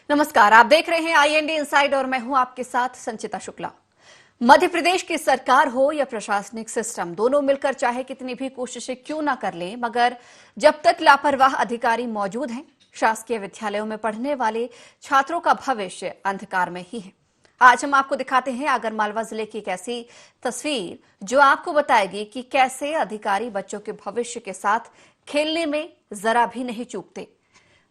नमस्कार, आप देख रहे हैं IND इनसाइड और मैं हूं आपके साथ संचिता शुक्ला। मध्य प्रदेश की सरकार हो या प्रशासनिक सिस्टम, दोनों मिलकर चाहे कितनी भी कोशिशें क्यों ना कर लें, मगर जब तक लापरवाह अधिकारी मौजूद हैं, शासकीय विद्यालयों में पढ़ने वाले छात्रों का भविष्य अंधकार में ही है। आज हम आपको दिखाते हैं आगरमालवा जिले की एक ऐसी तस्वीर जो आपको बताएगी कि कैसे अधिकारी बच्चों के भविष्य के साथ खेलने में जरा भी नहीं चूकते।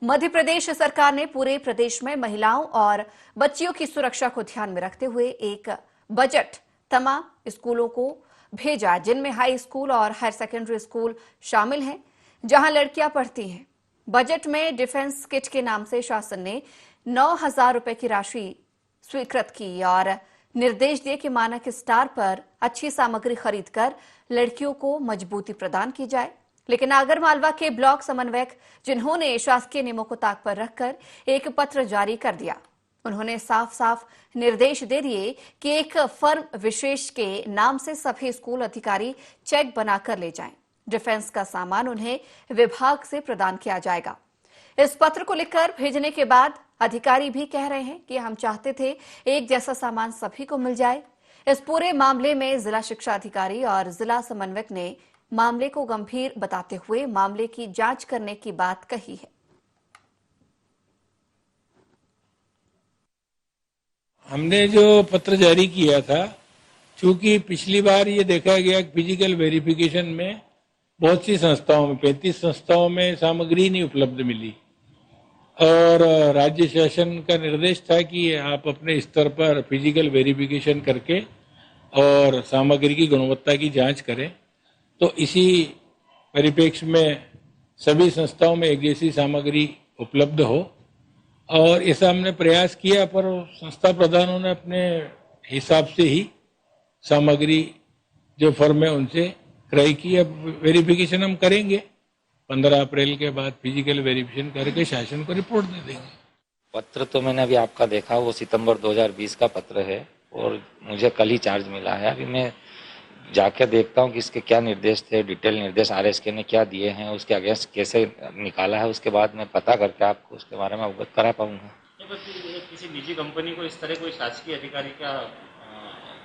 मध्य प्रदेश सरकार ने पूरे प्रदेश में महिलाओं और बच्चियों की सुरक्षा को ध्यान में रखते हुए एक बजट तमाम स्कूलों को भेजा, जिनमें हाई स्कूल और हायर सेकेंडरी स्कूल शामिल हैं, जहां लड़कियां पढ़ती हैं। बजट में डिफेंस किट के नाम से शासन ने 9,000 रुपए की राशि स्वीकृत की और निर्देश दिए कि मानक स्टार पर अच्छी सामग्री खरीदकर लड़कियों को मजबूती प्रदान की जाए। लेकिन आगरमालवा के ब्लॉक समन्वयक, जिन्होंने शासकीय नियमों को ताक पर रखकर एक पत्र जारी कर दिया, उन्होंने साफ साफ निर्देश दे दिए कि एक फर्म विशेष के नाम से सभी स्कूल अधिकारी चेक बनाकर ले जाएं। डिफेंस का सामान उन्हें विभाग से प्रदान किया जाएगा। इस पत्र को लिखकर भेजने के बाद अधिकारी भी कह रहे हैं कि हम चाहते थे एक जैसा सामान सभी को मिल जाए। इस पूरे मामले में जिला शिक्षा अधिकारी और जिला समन्वयक ने मामले को गंभीर बताते हुए मामले की जांच करने की बात कही है। हमने जो पत्र जारी किया था, चूंकि पिछली बार ये देखा गया कि फिजिकल वेरिफिकेशन में बहुत सी संस्थाओं में 35 संस्थाओं में सामग्री नहीं उपलब्ध मिली और राज्य शासन का निर्देश था कि आप अपने स्तर पर फिजिकल वेरिफिकेशन करके और सामग्री की गुणवत्ता की जांच करें। तो इसी परिप्रेक्ष्य में सभी संस्थाओं में एक जैसी सामग्री उपलब्ध हो और ऐसा हमने प्रयास किया, पर संस्था प्रधानों ने अपने हिसाब से ही सामग्री जो फर्म है उनसे क्रय की। अब वेरिफिकेशन हम करेंगे, 15 अप्रैल के बाद फिजिकल वेरिफिकेशन करके शासन को रिपोर्ट दे देंगे। पत्र तो मैंने अभी आपका देखा, वो सितंबर 2020 का पत्र है और मुझे कल ही चार्ज मिला है। अभी मैं जाके देखता हूँ कि इसके क्या निर्देश थे, डिटेल निर्देश RSK ने क्या दिए हैं, उसके अगेंस्ट कैसे निकाला है, उसके बाद मैं पता करके आपको उसके बारे में अवगत करा पाऊंगा। किसी निजी कंपनी को इस तरह कोई शासकीय अधिकारी क्या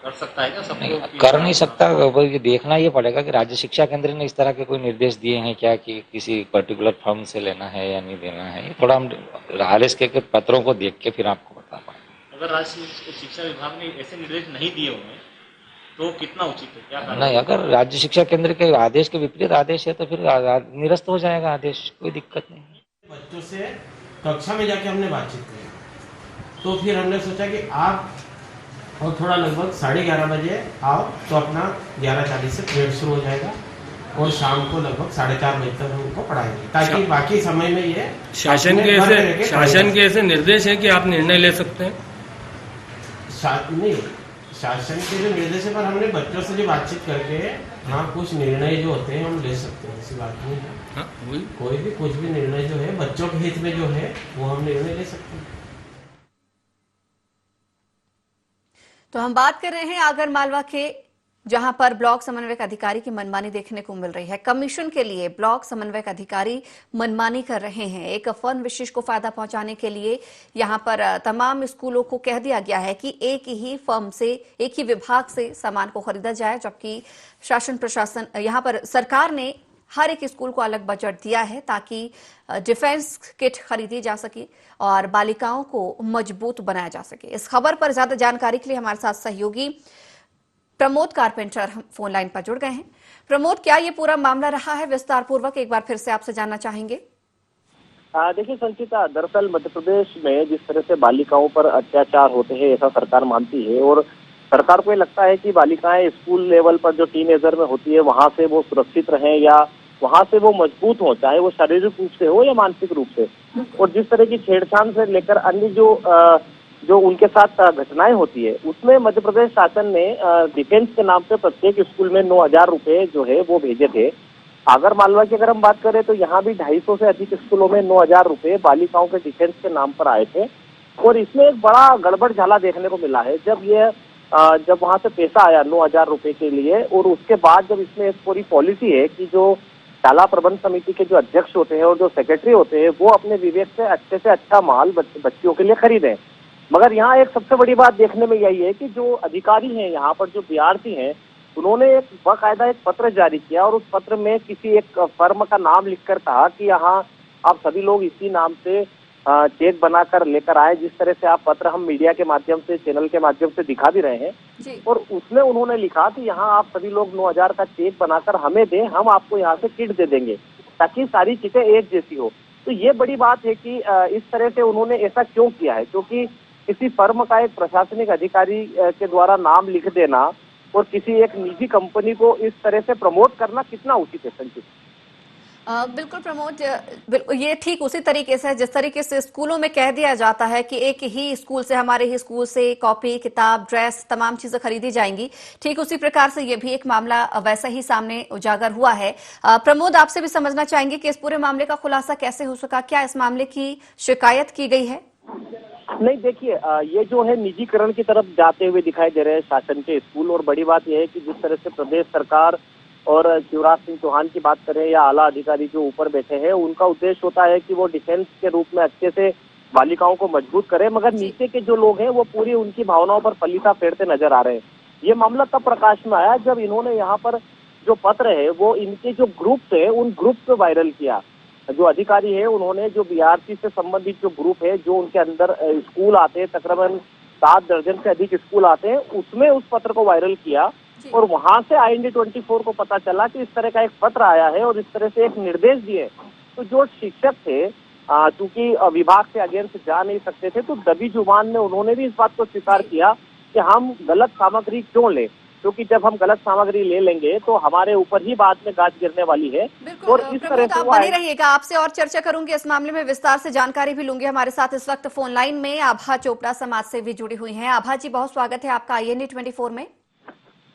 कर सकता है क्या? सबको कर नहीं सकता, ये देखना ये पड़ेगा कि राज्य शिक्षा केंद्र ने इस तरह के कोई निर्देश दिए हैं क्या कि किसी पर्टिकुलर फर्म से लेना है या नहीं देना है। ये थोड़ा हम RSK के पत्रों को देख के फिर आपको बता पाएंगे। अगर राज्य शिक्षा विभाग ने ऐसे निर्देश नहीं दिए होंगे तो कितना उचित है, क्या कारण? नहीं, अगर राज्य शिक्षा केंद्र के आदेश के विपरीत आदेश है तो फिर निरस्त हो जाएगा आदेश, कोई दिक्कत नहीं। बच्चों से कक्षा में जाके हमने बातचीत की, तो फिर हमने सोचा कि आप और थोड़ा लगभग 11:30 बजे आओ तो अपना 11:40 से पीरियड शुरू हो जाएगा और शाम को लगभग 4:30 बजे तक उनको पढ़ाएंगे, ताकि बाकी समय में ये शासन के ऐसे निर्देश है कि आप निर्णय ले सकते हैं। नहीं, शासन के जो निर्देश है, पर हमने बच्चों से जो बातचीत करके हाँ कुछ निर्णय जो होते हैं हम ले सकते हैं, ऐसी बात नहीं है। कोई भी कुछ भी निर्णय जो है बच्चों के हित में जो है वो हम निर्णय ले सकते हैं। तो हम बात कर रहे हैं आगरमालवा के, जहां पर ब्लॉक समन्वयक अधिकारी की मनमानी देखने को मिल रही है। कमीशन के लिए ब्लॉक समन्वयक अधिकारी मनमानी कर रहे हैं। एक फर्म विशेष को फायदा पहुंचाने के लिए यहां पर तमाम स्कूलों को कह दिया गया है कि एक ही फर्म से, एक ही विभाग से सामान को खरीदा जाए, जबकि शासन प्रशासन यहां पर सरकार ने हर एक स्कूल को अलग बजट दिया है ताकि डिफेंस किट खरीदी जा सके और बालिकाओं को मजबूत बनाया जा सके। इस खबर पर ज्यादा जानकारी के लिए हमारे साथ सहयोगी प्रमोद कारपेंटर फोन लाइन पर जुड़ गए हैं। प्रमोद, क्या ये पूरा मामला रहा है विस्तार पूर्वक, एक बार फिर से आपसे जानना चाहेंगे। देखिए संचिता, दरअसल मध्य प्रदेश में जिस तरह से बालिकाओं पर अत्याचार होते हैं ऐसा सरकार मानती है और सरकार को ये लगता है कि बालिकाएं स्कूल लेवल पर जो टीनेजर में होती है वहां से वो सुरक्षित रहें या वहां से वो मजबूत हो, चाहे वो शारीरिक रूप से हो या मानसिक रूप से। और जिस तरह की छेड़छाड़ से लेकर अन्य जो उनके साथ घटनाएं होती है, उसमें मध्य प्रदेश शासन ने डिफेंस के नाम पे प्रत्येक स्कूल में 9,000 रुपए जो है वो भेजे थे। आगरमालवा की अगर हम बात करें तो यहाँ भी 250 से अधिक स्कूलों में 9,000 रुपए बालिकाओं के डिफेंस के नाम पर आए थे। और इसमें एक बड़ा गड़बड़ झाला देखने को मिला है। जब वहां से पैसा आया 9,000 रुपए के लिए और उसके बाद जब इसमें एक पूरी पॉलिसी है कि जो शाला प्रबंध समिति के जो अध्यक्ष होते हैं और जो सेक्रेटरी होते हैं वो अपने विवेक से अच्छा माल बच्चियों के लिए खरीदें। मगर यहाँ एक सबसे बड़ी बात देखने में यही है कि जो अधिकारी हैं यहाँ पर, जो बीआरसी हैं, उन्होंने एक बाकायदा एक पत्र जारी किया और उस पत्र में किसी एक फर्म का नाम लिखकर कहा कि यहाँ आप सभी लोग इसी नाम से चेक बनाकर लेकर आए, जिस तरह से आप पत्र हम मीडिया के माध्यम से, चैनल के माध्यम से दिखा भी रहे हैं जी। और उसमें उन्होंने लिखा कि यहाँ आप सभी लोग 9,000 का चेक बनाकर हमें दें, हम आपको यहाँ से किट दे देंगे ताकि सारी चीजें एक जैसी हो। तो ये बड़ी बात है कि इस तरह से उन्होंने ऐसा क्यों किया है, क्योंकि किसी फर्म का एक प्रशासनिक अधिकारी के द्वारा नाम लिख देना और किसी एक निजी कंपनी को इस तरह से प्रमोट करना कितना उचित है संचित? बिल्कुल प्रमोद, ये ठीक उसी तरीके से है जिस तरीके से स्कूलों में कह दिया जाता है कि एक ही स्कूल से, हमारे ही स्कूल से कॉपी, किताब, ड्रेस, तमाम चीजें खरीदी जाएंगी। ठीक उसी प्रकार से ये भी एक मामला वैसा ही सामने उजागर हुआ है। प्रमोद, आपसे भी समझना चाहेंगे कि इस पूरे मामले का खुलासा कैसे हो सका? क्या इस मामले की शिकायत की गई है? नहीं, देखिए, ये जो है निजीकरण की तरफ जाते हुए दिखाई दे रहे हैं शासन के स्कूल। और बड़ी बात यह है कि जिस तरह से प्रदेश सरकार और शिवराज सिंह चौहान की बात करें या आला अधिकारी जो ऊपर बैठे हैं, उनका उद्देश्य होता है कि वो डिफेंस के रूप में अच्छे से बालिकाओं को मजबूत करें, मगर नीचे के जो लोग हैं वो पूरी उनकी भावनाओं पर फलीसा फेरते नजर आ रहे हैं। ये मामला तब प्रकाश में आया जब इन्होंने यहाँ पर जो पत्र है वो इनके जो ग्रुप्स है उन ग्रुप पे वायरल किया। जो अधिकारी है उन्होंने जो बीआरसी से संबंधित जो ग्रुप है, जो उनके अंदर स्कूल आते हैं, तकरीबन 7 दर्जन से अधिक स्कूल आते हैं, उसमें उस पत्र को वायरल किया और वहां से IND24 को पता चला कि इस तरह का एक पत्र आया है और इस तरह से एक निर्देश दिए। तो जो शिक्षक थे, चूंकि विभाग से अगेंस्ट जा नहीं सकते थे, तो दबी जुबान में उन्होंने भी इस बात को स्वीकार किया कि हम गलत सामग्री क्यों लें, क्योंकि जब हम गलत सामग्री ले लेंगे तो हमारे ऊपर ही बाद में गाज गिरने वाली है। और इस तरह से आप बने रहिएगा, आपसे और चर्चा करूंगी इस मामले में, विस्तार से जानकारी भी लूंगी। हमारे साथ इस वक्त फोन लाइन में आभा चोपड़ा समाज से भी जुड़ी हुई हैं। आभा जी, बहुत स्वागत है आपका IND24 में।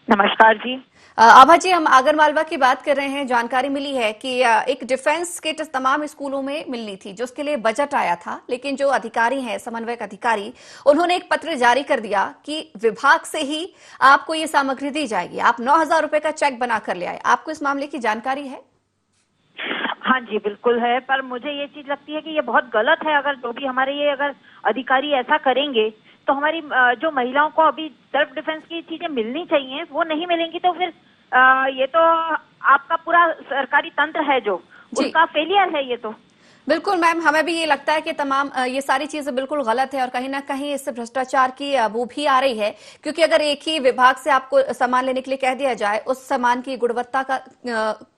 नमस्कार जी। आभा जी, हम आगरमालवा की बात कर रहे हैं। जानकारी मिली है कि एक डिफेंस किट तमाम स्कूलों में मिलनी थी, जिसके लिए बजट आया था, लेकिन जो अधिकारी हैं, समन्वयक अधिकारी, उन्होंने एक पत्र जारी कर दिया कि विभाग से ही आपको ये सामग्री दी जाएगी। आप 9,000 रुपए का चेक बना कर ले आए। आपको इस मामले की जानकारी है? हाँ जी, बिल्कुल है, पर मुझे ये चीज लगती है कि ये बहुत गलत है। अगर जो भी हमारे ये अगर अधिकारी ऐसा करेंगे तो हमारी जो महिलाओं को अभी सेल्फ डिफेंस की चीजें मिलनी चाहिए वो नहीं मिलेंगी, तो फिर ये तो आपका पूरा सरकारी तंत्र है जो उसका फेलियर है ये तो। बिल्कुल मैम, हमें भी ये लगता है कि तमाम ये सारी चीजें बिल्कुल गलत है और कहीं ना कहीं इससे भ्रष्टाचार की वो भी आ रही है, क्योंकि अगर एक ही विभाग से आपको सामान लेने के लिए कह दिया जाए, उस सामान की गुणवत्ता का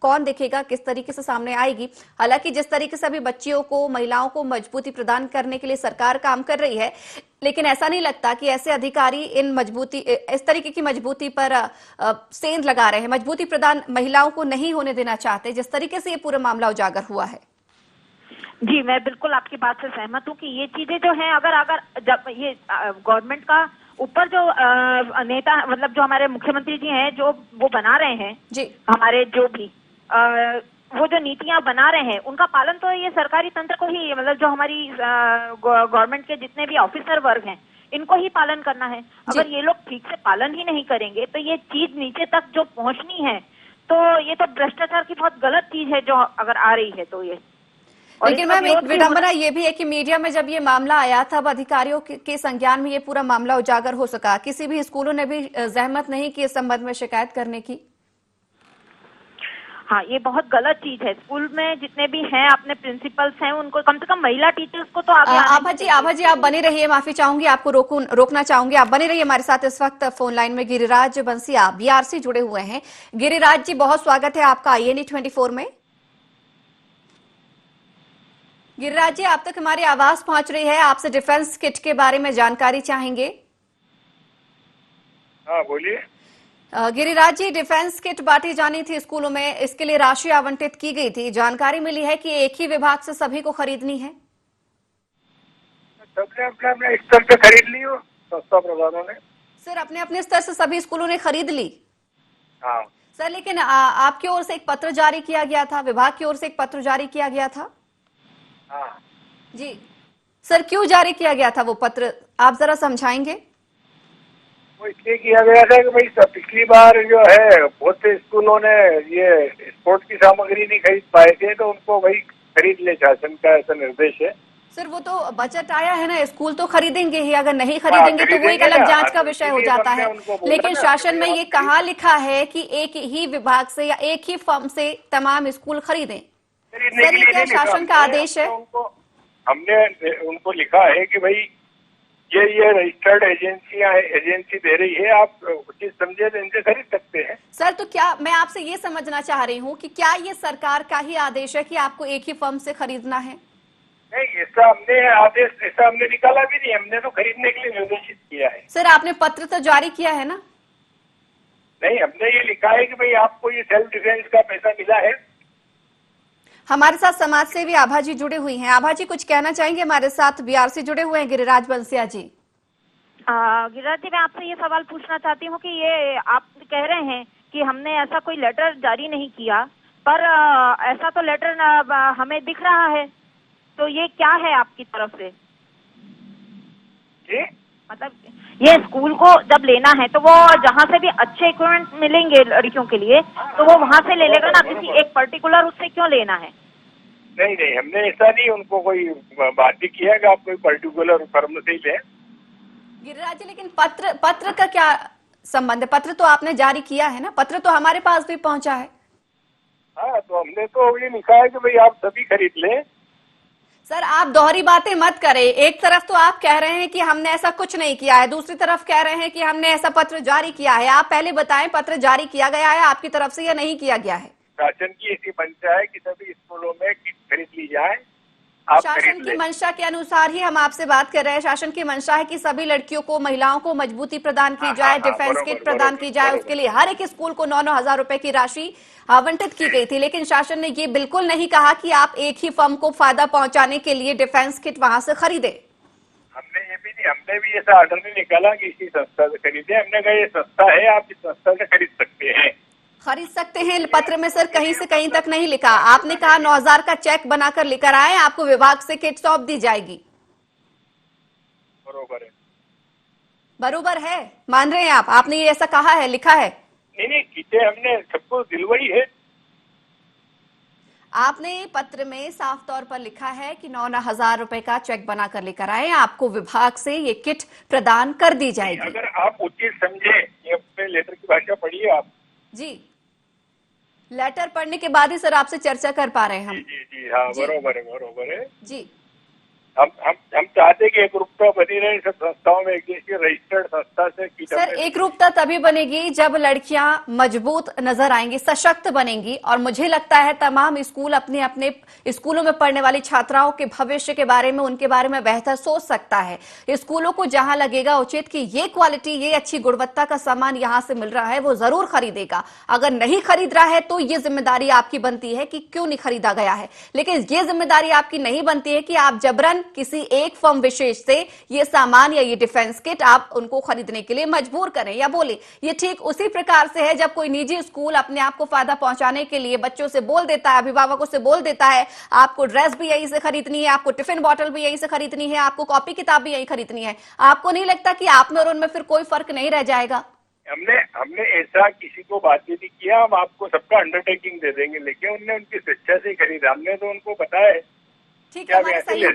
कौन देखेगा, किस तरीके से सामने आएगी। हालांकि जिस तरीके से अभी बच्चियों को, महिलाओं को मजबूती प्रदान करने के लिए सरकार काम कर रही है, लेकिन ऐसा नहीं लगता कि ऐसे अधिकारी इस तरीके की मजबूती पर सेंध लगा रहे हैं, मजबूती प्रदान महिलाओं को नहीं होने देना चाहते, जिस तरीके से ये पूरा मामला उजागर हुआ है। जी, मैं बिल्कुल आपकी बात से सहमत हूँ कि ये चीजें जो हैं, अगर जब ये गवर्नमेंट का ऊपर जो नेता, मतलब जो हमारे मुख्यमंत्री जी हैं, जो वो बना रहे हैं जी, हमारे जो भी वो जो नीतियां बना रहे हैं, उनका पालन तो ये सरकारी तंत्र को ही, मतलब जो हमारी गवर्नमेंट के जितने भी ऑफिसर वर्ग हैं, इनको ही पालन करना है। अगर ये लोग ठीक से पालन ही नहीं करेंगे तो ये चीज नीचे तक जो पहुंचनी है, तो ये तो भ्रष्टाचार की बहुत गलत चीज है जो अगर आ रही है तो ये। लेकिन मैम, एक विडंबना ये भी है कि मीडिया में जब ये मामला आया तब अधिकारियों के संज्ञान में ये पूरा मामला उजागर हो सका। किसी भी स्कूलों ने भी जहमत नहीं की इस संबंध में शिकायत करने की। हाँ, ये बहुत गलत चीज है। स्कूल में जितने भी हैं अपने प्रिंसिपल्स हैं, उनको कम से कम महिला टीचर्स को तो आगे आभा जी आप बने रहिए, माफी चाहूंगी, आपको रोकना चाहूंगी, आप बने रहिए हमारे साथ। इस वक्त फोन लाइन में गिरिराज बंसिया BRC जुड़े हुए हैं। गिरिराज जी, बहुत स्वागत है आपका IND24 में। गिरिराज जी, आप तक हमारी आवाज पहुंच रही है, आपसे डिफेंस किट के बारे में जानकारी चाहेंगे। हाँ, बोलिए। गिरिराज जी, डिफेंस किट बांटी जानी थी स्कूलों में, इसके लिए राशि आवंटित की गई थी। जानकारी मिली है कि एक ही विभाग से सभी को खरीदनी है। सबने अपने स्तर पे खरीद ली हो, संस्था प्रधानों ने। सर, अपने अपने स्तर से सभी स्कूलों ने खरीद ली। हाँ सर, लेकिन आपकी ओर से एक पत्र जारी किया गया था, विभाग की ओर से एक पत्र जारी किया गया था। हाँ जी सर, क्यों जारी किया गया था वो पत्र, आप जरा समझाएंगे? वो इसलिए किया गया था कि भाई पिछली बार जो है बहुत से स्कूलों ने ये स्पोर्ट्स की सामग्री नहीं खरीद पाए थे, तो उनको वही खरीद ले, शासन का ऐसा निर्देश है। सर वो तो बजट आया है ना, स्कूल तो खरीदेंगे ही, अगर नहीं खरीदेंगे तो वो एक अलग जांच का विषय हो जाता है। लेकिन शासन में ये कहाँ लिखा है कि एक ही विभाग से या एक ही फर्म से तमाम स्कूल खरीदें? सर ये क्या शासन का आदेश है? हमने उनको लिखा है कि भाई ये रजिस्टर्ड एजेंसी दे रही है, आप उचित समझे तो इनसे खरीद सकते हैं। सर तो क्या मैं आपसे ये समझना चाह रही हूँ कि क्या ये सरकार का ही आदेश है कि आपको एक ही फर्म से खरीदना है? नहीं, ऐसा हमने आदेश ऐसा हमने निकाला भी नहीं, हमने तो खरीदने के लिए निर्देशित किया है। सर आपने पत्र तो जारी किया है ना? नहीं, हमने ये लिखा है कि भाई आपको ये सेल्फ डिफेंस का पैसा मिला है। हमारे साथ समाज सेवी आभा जी जुड़े हुई हैं। आभा जी कुछ कहना चाहेंगे? हमारे साथ बिहार से जुड़े हुए हैं गिरिराज बंसिया जी। गिरिराज जी, मैं आपसे ये सवाल पूछना चाहती हूँ कि ये आप कह रहे हैं कि हमने ऐसा कोई लेटर जारी नहीं किया, पर ऐसा तो लेटर हमें दिख रहा है, तो ये क्या है आपकी तरफ से? जी? मतलब ये स्कूल को जब लेना है तो वो जहाँ से भी अच्छे इक्विपमेंट मिलेंगे लड़कियों के लिए तो वो वहाँ से ले लेगा ना, किसी एक पर्टिकुलर उससे क्यों लेना है? नहीं, हमने ऐसा नहीं उनको कोई बात भी किया कि आप कोई पर्टिकुलर फर्म से ही लें। गिरिराज जी लेकिन पत्र का क्या संबंध है? पत्र तो आपने जारी किया है ना, पत्र तो हमारे पास भी पहुंचा है। हाँ, तो हमने तो ये लिखा है कि भाई आप सभी खरीद लें। सर आप दोहरी बातें मत करें। एक तरफ तो आप कह रहे हैं कि हमने ऐसा कुछ नहीं किया है, दूसरी तरफ कह रहे हैं कि हमने ऐसा पत्र जारी किया है। आप पहले बताएं पत्र जारी किया गया है आपकी तरफ से या नहीं किया गया है? शासन की ऐसी मंशा है कि सभी स्कूलों में किट खरीद ली जाए। शासन की मंशा के अनुसार ही हम आपसे बात कर रहे हैं। शासन की मंशा है कि सभी लड़कियों को, महिलाओं को मजबूती प्रदान की जाए, डिफेंस किट प्रदान की जाए। उसके लिए हर एक स्कूल को 9-9 हजार रुपए की राशि आवंटित की गई थी। लेकिन शासन ने ये बिल्कुल नहीं कहा कि आप एक ही फर्म को फायदा पहुंचाने के लिए डिफेंस किट वहां से खरीदे। हमने भी ऐसा ऑर्डर नहीं निकाला कि इसी संस्था से खरीदे। हमने कहा ये संस्था है, आप इस संस्था से खरीद सकते हैं। खरीद सकते हैं पत्र में सर कहीं से कहीं तक नहीं लिखा। आपने कहा 9,000 का चेक बनाकर लेकर आए, आपको विभाग से किट सौंप दी जाएगी। बरोबर है, बरोबर है, मान रहे हैं आप? आपने ये ऐसा कहा है, लिखा है? नहीं, किटे हमने सबको दिलवाई है। आपने पत्र में साफ तौर पर लिखा है कि 9-9 हजार रुपए का चेक बनाकर लेकर आए, आपको विभाग से ये किट प्रदान कर दी जाएगी। अगर आप उचित समझे, ये अपने लेटर की भाषा पढ़िए आप। जी, लेटर पढ़ने के बाद ही सर आपसे चर्चा कर पा रहे हैं हम। जी, हाँ, बरोबर है जी। हम चाहते कि एक रूपता बनी रहे सब संस्थाओं में, रजिस्टर्ड संस्था से। सर एक रूपता तभी बनेगी जब लड़कियां मजबूत नजर आएंगी, सशक्त बनेंगी। और मुझे लगता है तमाम स्कूल अपने अपने स्कूलों में पढ़ने वाली छात्राओं के भविष्य के बारे में, उनके बारे में बेहतर सोच सकता है। स्कूलों को जहां लगेगा उचित कि ये क्वालिटी, ये अच्छी गुणवत्ता का सामान यहां से मिल रहा है, वो जरूर खरीदेगा। अगर नहीं खरीद रहा है तो ये जिम्मेदारी आपकी बनती है कि क्यों नहीं खरीदा गया है। लेकिन ये जिम्मेदारी आपकी नहीं बनती है कि आप जबरन किसी एक फर्म विशेष से ये सामान या ये डिफेंस किट आप उनको खरीदने के लिए मजबूर करें या बोले। ये ठीक उसी प्रकार से है जब कोई निजी स्कूल अपने आप को फायदा पहुंचाने के लिए बच्चों से बोल देता है, अभिभावकों से बोल देता है, आपको ड्रेस भी यहीं से खरीदनी है, आपको टिफिन बॉटल भी यहीं से खरीदनी है, आपको कॉपी किताब भी यहीं खरीदनी है। आपको नहीं लगता कि आप में और उनमें फिर कोई फर्क नहीं रह जाएगा? हमने ऐसा किसी को बात नहीं किया। हम आपको सबका अंडरटेकिंग दे देंगे, लेकिन उनने उनकी स्वेच्छा से खरीदा। हमने तो उनको बताया है। ठीक है,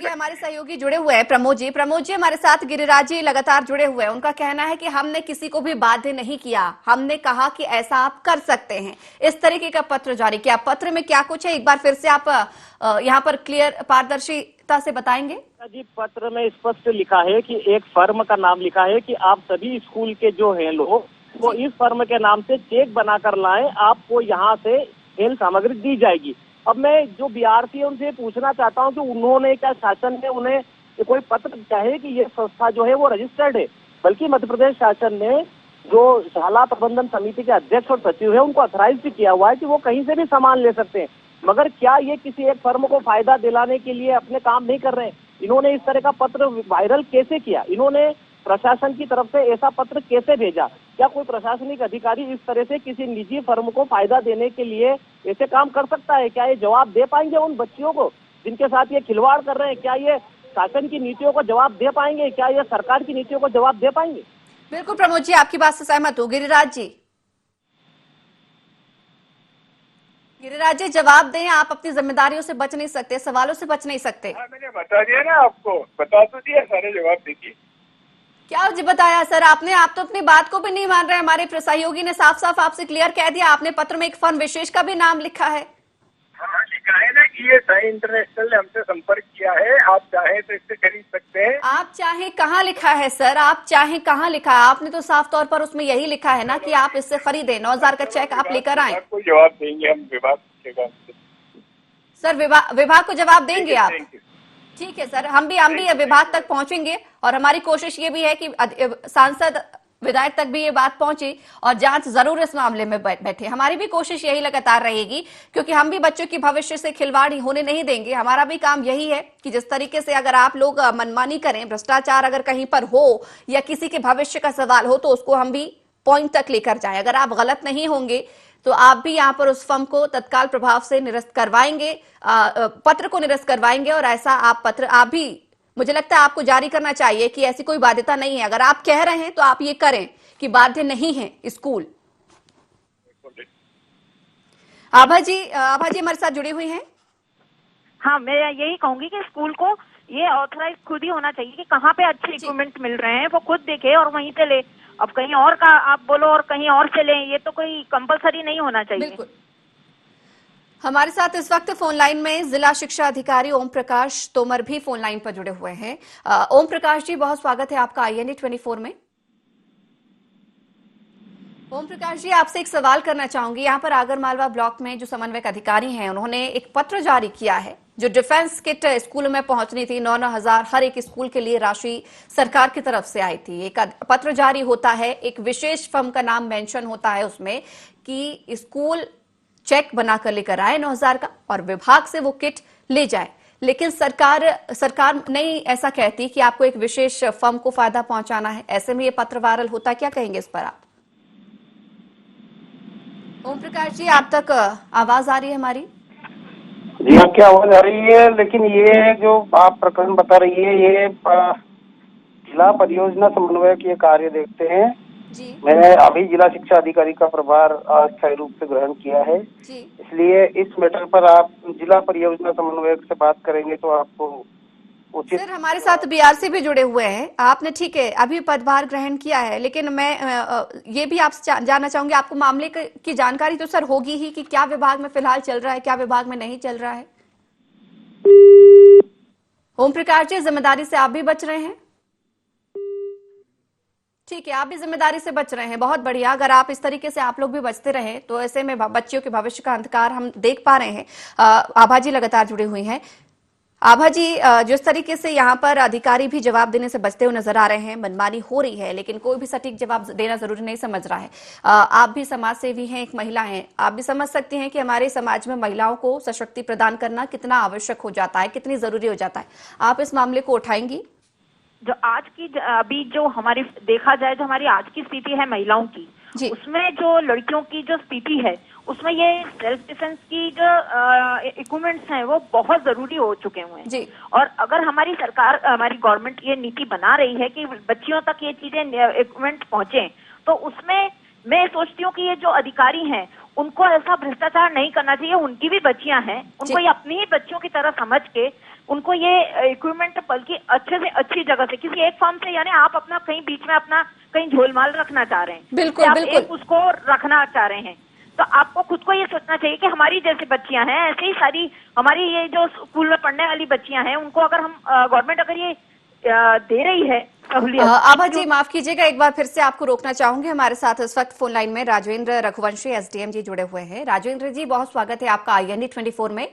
हमारे सहयोगी जुड़े हुए हैं प्रमोद जी हमारे साथ, गिरिराज जी लगातार जुड़े हुए हैं। उनका कहना है कि हमने किसी को भी बाध्य नहीं किया, हमने कहा कि ऐसा आप कर सकते हैं। इस तरीके का पत्र जारी किया। पत्र में क्या कुछ है, एक बार फिर से आप यहाँ पर क्लियर पारदर्शिता से बताएंगे? जी, पत्र में स्पष्ट लिखा है कि एक फर्म का नाम लिखा है कि आप सभी स्कूल के जो हैं लोग वो इस फर्म के नाम से चेक बनाकर लाएं, आपको यहाँ से खेल सामग्री दी जाएगी। अब मैं जो विद्यार्थी है उनसे पूछना चाहता हूं कि उन्होंने क्या, शासन ने उन्हें कोई पत्र चाहे कि ये संस्था जो है वो रजिस्टर्ड है? बल्कि मध्य प्रदेश शासन ने जो शाला प्रबंधन समिति के अध्यक्ष और सचिव है उनको अथराइज भी किया हुआ है कि वो कहीं से भी सामान ले सकते हैं। मगर क्या ये किसी एक फर्म को फायदा दिलाने के लिए अपने काम नहीं कर रहे हैं? इन्होंने इस तरह का पत्र वायरल कैसे किया? इन्होंने प्रशासन की तरफ से ऐसा पत्र कैसे भेजा? क्या कोई प्रशासनिक अधिकारी इस तरह से किसी निजी फर्म को फायदा देने के लिए ऐसे काम कर सकता है? क्या ये जवाब दे पाएंगे उन बच्चियों को जिनके साथ ये खिलवाड़ कर रहे हैं? क्या ये शासन की नीतियों को जवाब दे पाएंगे? क्या ये सरकार की नीतियों को जवाब दे पाएंगे? बिल्कुल प्रमोद जी, आपकी बात से सहमत हूँ। गिरिराज जी, गिरिराज जी जवाब दें, आप अपनी जिम्मेदारियों से बच नहीं सकते, सवालों से बच नहीं सकते। हाँ, मैंने बता दिया ना आपको, बता तो दिया, सारे जवाब देखिए। क्या जी बताया सर आपने? आप तो अपनी बात को भी नहीं मान रहे। हमारे सहयोगी ने साफ साफ आपसे क्लियर कह दिया, आपने पत्र में एक फर्म विशेष का भी नाम लिखा है। हाँ, लिखा है ना कि ये साई इंटरनेशनल ने हमसे संपर्क किया है, आप चाहें तो इससे खरीद सकते हैं। आप चाहें कहाँ लिखा है सर? आप चाहें कहाँ लिखा है? आपने तो साफ तौर पर उसमें यही लिखा है ना कि आप इससे खरीदें, 9,000 का चेक आप लेकर आए। विभाग को जवाब देंगे हम, विभाग पूछेगा हमसे। सर विभाग को जवाब देंगे आप? Thank you. ठीक है सर, हम भी विभाग तक पहुंचेंगे और हमारी कोशिश ये भी है कि सांसद विधायक तक भी ये बात पहुंची और जांच जरूर इस मामले में बैठे। हमारी भी कोशिश यही लगातार रहेगी, क्योंकि हम भी बच्चों की भविष्य से खिलवाड़ होने नहीं देंगे। हमारा भी काम यही है कि जिस तरीके से अगर आप लोग मनमानी करें, भ्रष्टाचार अगर कहीं पर हो या किसी के भविष्य का सवाल हो, तो उसको हम भी पॉइंट तक लेकर जाएं। अगर आप गलत नहीं होंगे तो आप भी यहाँ पर उस फर्म को तत्काल प्रभाव से निरस्त करवाएंगे, पत्र को निरस्त करवाएंगे। और ऐसा आप पत्र आप भी, मुझे लगता है आपको जारी करना चाहिए कि ऐसी कोई बाध्यता नहीं है। अगर आप कह रहे हैं तो आप ये करें कि बाध्य नहीं है स्कूल। आभा जी हमारे साथ जुड़ी हुई हैं। हाँ, मैं यही कहूंगी कि स्कूल को ये ऑथराइज खुद ही होना चाहिए कि कहाँ पे अच्छे इक्विपमेंट मिल रहे हैं, वो खुद देखे और वहीं से ले। अब कहीं और का आप बोलो और कहीं और से लें, ये तो कोई कंपलसरी नहीं होना चाहिए। बिल्कुल। हमारे साथ इस वक्त फोन लाइन में जिला शिक्षा अधिकारी ओम प्रकाश तोमर भी फोन लाइन पर जुड़े हुए हैं। ओम प्रकाश जी, बहुत स्वागत है आपका IND 24 में। ओम प्रकाश जी, आपसे एक सवाल करना चाहूंगी। यहाँ पर आगरमालवा ब्लॉक में जो समन्वयक अधिकारी हैं, उन्होंने एक पत्र जारी किया है। जो डिफेंस किट स्कूलों में पहुंचनी थी, 9,000 हर एक स्कूल के लिए राशि सरकार की तरफ से आई थी। एक पत्र जारी होता है, एक विशेष फर्म का नाम मेंशन होता है उसमें कि स्कूल चेक बनाकर लेकर आए 9,000 का और विभाग से वो किट ले जाए। लेकिन सरकार नहीं ऐसा कहती कि आपको एक विशेष फर्म को फायदा पहुंचाना है। ऐसे में ये पत्र वायरल होता, क्या कहेंगे इस पर आप? ओम प्रकाश जी, आप तक आवाज आ रही है हमारी? जी हाँ, क्या आवाज आ रही है? लेकिन ये जो आप प्रकरण बता रही है, ये जिला परियोजना समन्वयक ये कार्य देखते हैं जी। मैंने अभी जिला शिक्षा अधिकारी का प्रभार अस्थायी रूप से ग्रहण किया है जी। इसलिए इस मैटर पर आप जिला परियोजना समन्वयक से बात करेंगे तो आपको उचित। सर, हमारे साथ BRC भी जुड़े हुए हैं। आपने ठीक है अभी पदभार ग्रहण किया है, लेकिन मैं ये भी आपसे जानना चाहूंगी, आपको मामले की जानकारी तो सर होगी ही कि क्या विभाग में फिलहाल चल रहा है, क्या विभाग में नहीं चल रहा है। ओम प्रकाश जी, जिम्मेदारी से आप भी बच रहे हैं? ठीक है, आप भी जिम्मेदारी से बच रहे हैं, बहुत बढ़िया। अगर आप इस तरीके से आप लोग भी बचते रहे तो ऐसे में बच्चियों के भविष्य का अंधकार हम देख पा रहे हैं। आभा जी लगातार जुड़ी हुई हैं। आभा जी, जिस तरीके से यहाँ पर अधिकारी भी जवाब देने से बचते हुए नजर आ रहे हैं, मनमानी हो रही है लेकिन कोई भी सटीक जवाब देना जरूरी नहीं समझ रहा है। आप भी समाज सेवी हैं, एक महिला हैं, आप भी समझ सकती हैं कि हमारे समाज में महिलाओं को सशक्ति प्रदान करना कितना आवश्यक हो जाता है, कितनी जरूरी हो जाता है। आप इस मामले को उठाएंगी? जो आज की अभी जो हमारी देखा जाए, जो हमारी आज की स्थिति है महिलाओं की, उसमें जो लड़कियों की जो स्थिति है, उसमें ये सेल्फ डिफेंस की जो इक्विपमेंट्स हैं वो बहुत जरूरी हो चुके हुए हैं जी। और अगर हमारी सरकार, हमारी गवर्नमेंट ये नीति बना रही है कि बच्चियों तक ये चीजें इक्विपमेंट पहुंचे, तो उसमें मैं सोचती हूँ कि ये जो अधिकारी हैं उनको ऐसा भ्रष्टाचार नहीं करना चाहिए। उनकी भी बच्चियां हैं, उनको ये अपनी ही बच्चियों की तरह समझ के उनको ये इक्विपमेंट बल्कि अच्छे से अच्छी जगह से, किसी एक फर्म से, यानी आप अपना कहीं बीच में अपना कहीं झोलमाल रखना चाह रहे हैं, बिल्कुल, आप बिल्कुल। एक उसको रखना चाह रहे हैं, तो आपको खुद को ये सोचना चाहिए कि हमारी जैसे बच्चियां हैं ऐसे ही सारी हमारी ये जो स्कूल में पढ़ने वाली बच्चियां हैं, उनको अगर हम गवर्नमेंट अगर ये दे रही है सहूलियत। आभा जी, माफ कीजिएगा, एक बार फिर से आपको रोकना चाहूंगी। हमारे साथ इस वक्त फोन लाइन में राजेंद्र रघुवंशी SDM जी जुड़े हुए हैं। राजेंद्र जी, बहुत स्वागत है आपका IND 24 में।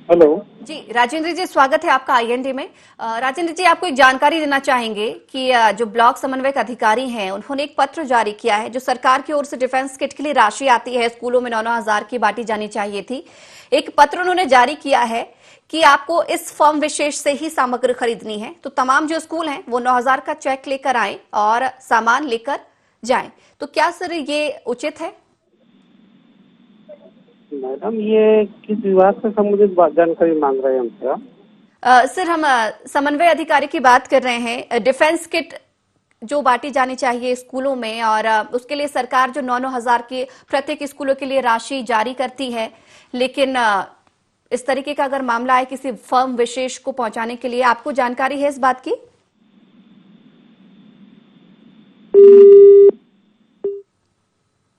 हेलो जी राजेंद्र जी, स्वागत है आपका IND में। राजेंद्र जी, आपको एक जानकारी देना चाहेंगे कि जो ब्लॉक समन्वयक अधिकारी हैं, उन्होंने एक पत्र जारी किया है। जो सरकार की ओर से डिफेंस किट के लिए राशि आती है, स्कूलों में 9,000 की बांटी जानी चाहिए थी। एक पत्र उन्होंने जारी किया है कि आपको इस फर्म विशेष से ही सामग्री खरीदनी है, तो तमाम जो स्कूल हैं वो 9,000 का चेक लेकर आए और सामान लेकर जाएं। तो क्या सर ये उचित है? मैडम, ये किस विभाग से संबंधित जानकारी मांग रहे हैं हमसे आप? सर, हम समन्वय अधिकारी की बात कर रहे हैं। डिफेंस किट जो बांटी जानी चाहिए स्कूलों में, और उसके लिए सरकार जो 9-9 हजार की प्रत्येक स्कूलों के लिए राशि जारी करती है, लेकिन इस तरीके का अगर मामला है किसी फर्म विशेष को पहुंचाने के लिए, आपको जानकारी है इस बात की?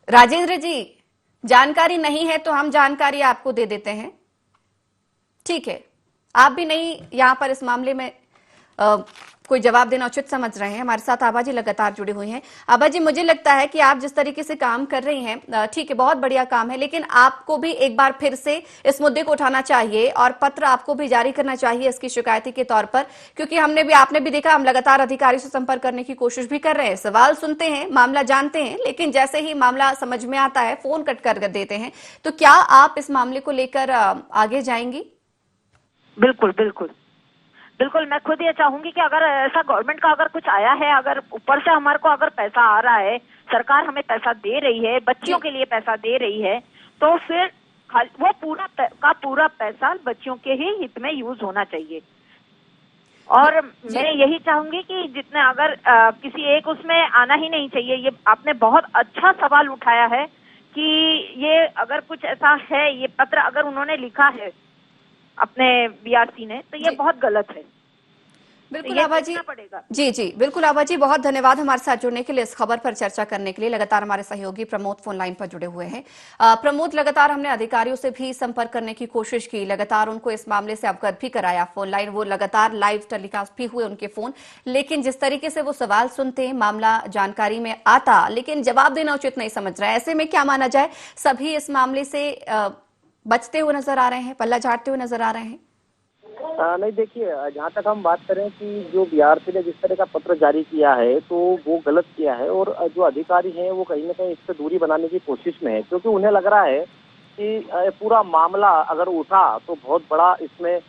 राजेंद्र जी, जानकारी नहीं है तो हम जानकारी आपको दे देते हैं। ठीक है, आप भी नहीं यहां पर इस मामले में कोई जवाब देना उचित समझ रहे हैं। हमारे साथ आभा जी लगातार जुड़े हुए हैं। आभा जी, मुझे लगता है कि आप जिस तरीके से काम कर रही हैं, ठीक है, बहुत बढ़िया काम है, लेकिन आपको भी एक बार फिर से इस मुद्दे को उठाना चाहिए और पत्र आपको भी जारी करना चाहिए इसकी शिकायती के तौर पर, क्योंकि आपने भी देखा, हम लगातार अधिकारी से संपर्क करने की कोशिश भी कर रहे हैं, सवाल सुनते हैं, मामला जानते हैं, लेकिन जैसे ही मामला समझ में आता है फोन कट कर देते हैं। तो क्या आप इस मामले को लेकर आगे जाएंगी? बिल्कुल बिल्कुल बिल्कुल, मैं खुद ये चाहूंगी कि अगर ऐसा गवर्नमेंट का अगर कुछ आया है, अगर ऊपर से हमारे को अगर पैसा आ रहा है, सरकार हमें पैसा दे रही है, बच्चियों के लिए पैसा दे रही है, तो फिर वो पूरा पैसा बच्चियों के ही हित में यूज होना चाहिए। और मैं यही चाहूंगी कि जितने अगर किसी एक उसमें आना ही नहीं चाहिए। ये आपने बहुत अच्छा सवाल उठाया है कि ये अगर कुछ ऐसा है, ये पत्र अगर उन्होंने लिखा है अपने बीआरसी ने, तो ये बहुत गलत है। बिल्कुल आभा जी, जी बिल्कुल आभा जी, बहुत धन्यवाद हमारे साथ जुड़ने के लिए, इस खबर पर चर्चा करने के लिए। लगातार हमारे सहयोगी प्रमोद फोन लाइन पर जुड़े हुए हैं। प्रमोद, लगातार हमने अधिकारियों से भी संपर्क करने की कोशिश की, लगातार उनको इस मामले से अवगत भी कराया, फोन लाइन वो लगातार लाइव टेलीकास्ट भी हुए उनके फोन, लेकिन जिस तरीके से वो सवाल सुनते हैं, मामला जानकारी में आता, लेकिन जवाब देना उचित नहीं समझ रहा है। ऐसे में क्या माना जाए, सभी इस मामले से बचते हुए नजर आ रहे हैं, पल्ला झाड़ते हुए नजर आ रहे हैं? नहीं, देखिए, जहाँ तक हम बात करें कि जो बीआरसी ने जिस तरह का पत्र जारी किया है तो वो गलत किया है, और जो अधिकारी हैं वो कहीं ना कहीं इससे दूरी बनाने की कोशिश में है, क्योंकि उन्हें लग रहा है कि पूरा मामला अगर उठा तो बहुत बड़ा इसमें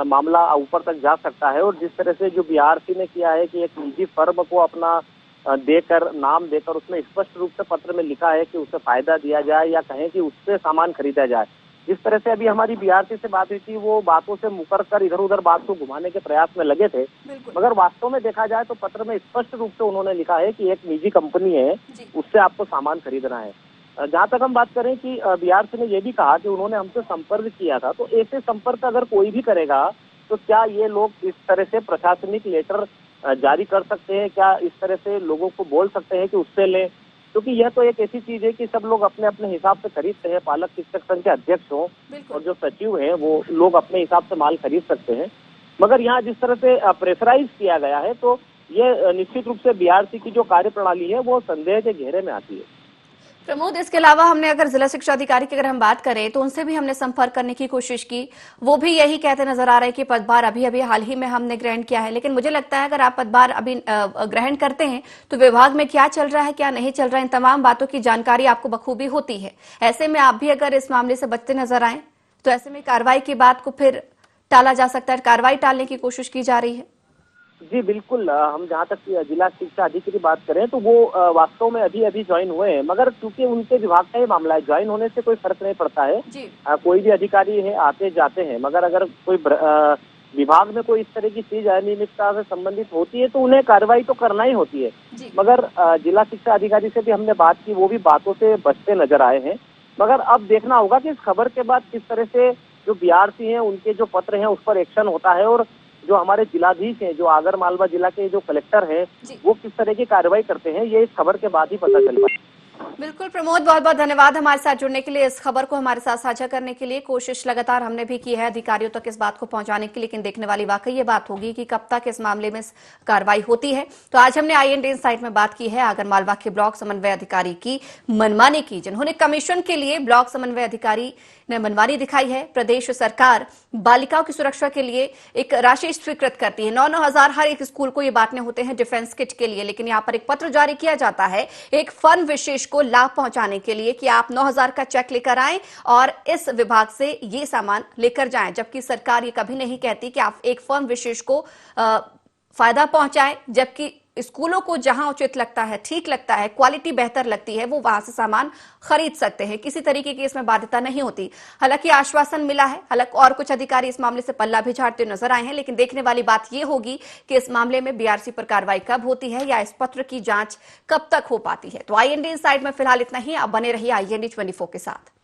मामला ऊपर तक जा सकता है। और जिस तरह से जो बीआरसी ने किया है कि एक निजी फर्म को अपना नाम देकर उसमें स्पष्ट रूप से पत्र में लिखा है कि उसे फायदा दिया जाए या कहें कि उससे सामान खरीदा जाए। जिस तरह से अभी हमारी बीआरसी से बात हुई थी, वो बातों से मुकर कर इधर उधर बात को घुमाने के प्रयास में लगे थे, मगर वास्तव में देखा जाए तो पत्र में स्पष्ट रूप से उन्होंने लिखा है कि एक निजी कंपनी है, उससे आपको सामान खरीदना है। जहाँ तक हम बात करें कि बीआरसी ने यह भी कहा कि उन्होंने हमसे संपर्क किया था, तो ऐसे संपर्क अगर कोई भी करेगा तो क्या ये लोग इस तरह से प्रशासनिक लेटर जारी कर सकते हैं? क्या इस तरह से लोगों को बोल सकते हैं कि उससे लें? क्योंकि यह तो एक ऐसी चीज है कि सब लोग अपने अपने हिसाब से खरीदते हैं। पालक शिक्षक संघ के अध्यक्ष हो और जो सचिव हैं वो लोग अपने हिसाब से माल खरीद सकते हैं, मगर यहाँ जिस तरह से प्रेशराइज किया गया है तो ये निश्चित रूप से बीआरसी की जो कार्यप्रणाली है वो संदेह के घेरे में आती है। प्रमोद, इसके अलावा हमने अगर जिला शिक्षा अधिकारी की अगर हम बात करें तो उनसे भी हमने संपर्क करने की कोशिश की, वो भी यही कहते नजर आ रहे हैं कि पदभार अभी हाल ही में हमने ग्रहण किया है। लेकिन मुझे लगता है अगर आप पदभार अभी ग्रहण करते हैं तो विभाग में क्या चल रहा है, क्या नहीं चल रहा है, इन तमाम बातों की जानकारी आपको बखूबी होती है। ऐसे में आप भी अगर इस मामले से बचते नजर आए तो ऐसे में कार्रवाई की बात को फिर टाला जा सकता है, कार्रवाई टालने की कोशिश की जा रही है। जी बिल्कुल, हम जहाँ तक जिला शिक्षा अधिकारी की बात करें तो वो वास्तव में अभी ज्वाइन हुए हैं, मगर क्योंकि उनके विभाग का ही मामला है, ज्वाइन होने से कोई फर्क नहीं पड़ता है। कोई भी अधिकारी है आते जाते हैं, मगर अगर कोई विभाग में कोई इस तरह की चीज अनियमितता से संबंधित होती है तो उन्हें कार्रवाई तो करना ही होती है। मगर जिला शिक्षा अधिकारी से भी हमने बात की, वो भी बातों से बचते नजर आए हैं। मगर अब देखना होगा कि इस खबर के बाद किस तरह से जो बीआरसी हैं उनके जो पत्र हैं उस पर एक्शन होता है, और जो हमारे जिलाधीश हैं, जो आगर मालवा जिला के जो कलेक्टर हैं, वो किस तरह की कार्रवाई करते हैं, ये इस खबर के बाद ही पता चल पाए। बिल्कुल प्रमोद, बहुत बहुत धन्यवाद हमारे साथ जुड़ने के लिए, इस खबर को हमारे साथ साझा करने के लिए। कोशिश लगातार हमने भी की है अधिकारियों तक इस बात को पहुंचाने की, लेकिन देखने वाली वाकई ये बात होगी कि कब तक इस मामले में कार्रवाई होती है। तो आज हमने IND इनसाइट में बात की है आगर मालवा के ब्लॉक समन्वय अधिकारी की मनमानी की, जिन्होंने कमीशन के लिए ब्लॉक समन्वय अधिकारी ने मनमानी दिखाई है। प्रदेश सरकार बालिकाओं की सुरक्षा के लिए एक राशि स्वीकृत करती है, 9-9 हजार हर एक स्कूल को ये बांटने होते हैं डिफेंस किट के लिए, लेकिन यहाँ पर एक पत्र जारी किया जाता है एक फर्म विशेष को लाभ पहुंचाने के लिए कि आप 9,000 का चेक लेकर आएं और इस विभाग से ये सामान लेकर जाएं, जबकि सरकार ये कभी नहीं कहती कि आप एक फर्म विशेष को फायदा पहुंचाएं, जबकि स्कूलों को जहां उचित लगता है, ठीक लगता है, क्वालिटी बेहतर लगती है, वो वहां से सामान खरीद सकते हैं। किसी तरीके की इसमें बाध्यता नहीं होती। हालांकि आश्वासन मिला है, हालांकि और कुछ अधिकारी इस मामले से पल्ला भी झाड़ते नजर आए हैं, लेकिन देखने वाली बात यह होगी कि इस मामले में बीआरसी पर कार्रवाई कब होती है या इस पत्र की जांच कब तक हो पाती है। तो आईएनडी इनसाइड में फिलहाल इतना ही। आप बने रहिए आईएनडी 24 के साथ।